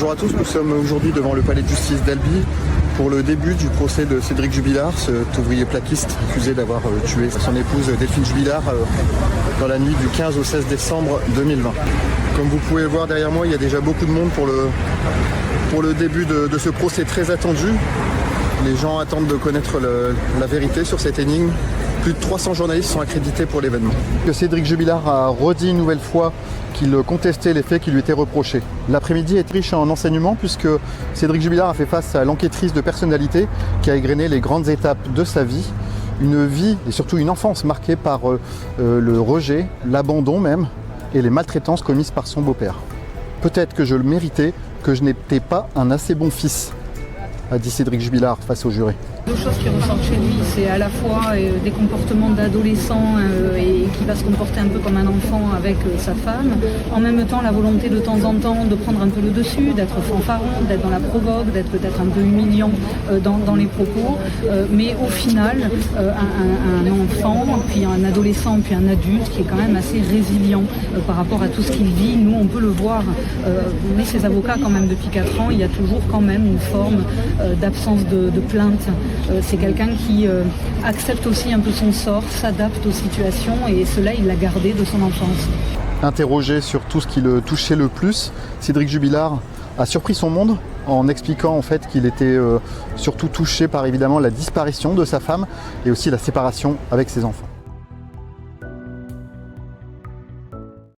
Bonjour à tous, nous sommes aujourd'hui devant le palais de justice d'Albi pour le début du procès de Cédric Jubilard, cet ouvrier plaquiste accusé d'avoir tué son épouse Delphine Jubilard dans la nuit du 15 au 16 décembre 2020. Comme vous pouvez le voir derrière moi, il y a déjà beaucoup de monde pour le début de ce procès très attendu. Les gens attendent de connaître la vérité sur cette énigme. Plus de 300 journalistes sont accrédités pour l'événement. Cédric Jubilard a redit une nouvelle fois qu'il contestait les faits qui lui étaient reprochés. L'après-midi est riche en enseignements puisque Cédric Jubilard a fait face à l'enquêtrice de personnalité qui a égrené les grandes étapes de sa vie. Une vie et surtout une enfance marquée par le rejet, l'abandon même et les maltraitances commises par son beau-père. Peut-être que je le méritais, que je n'étais pas un assez bon fils, a dit Cédric Jubilard face au jury. Deux choses qui ressortent chez lui, c'est à la fois des comportements d'adolescent et qui va se comporter un peu comme un enfant avec sa femme, en même temps la volonté de temps en temps de prendre un peu le dessus, d'être fanfaron, d'être dans la provoque, d'être peut-être un peu humiliant dans les propos, mais au final un enfant, puis un adolescent, puis un adulte qui est quand même assez résilient par rapport à tout ce qu'il vit. Nous on peut le voir, on est ses avocats quand même depuis 4 ans, il y a toujours quand même une forme d'absence de plainte. C'est quelqu'un qui accepte aussi un peu son sort, s'adapte aux situations et cela il l'a gardé de son enfance. Interrogé sur tout ce qui le touchait le plus, Cédric Jubilard a surpris son monde en expliquant en fait qu'il était surtout touché par évidemment la disparition de sa femme et aussi la séparation avec ses enfants.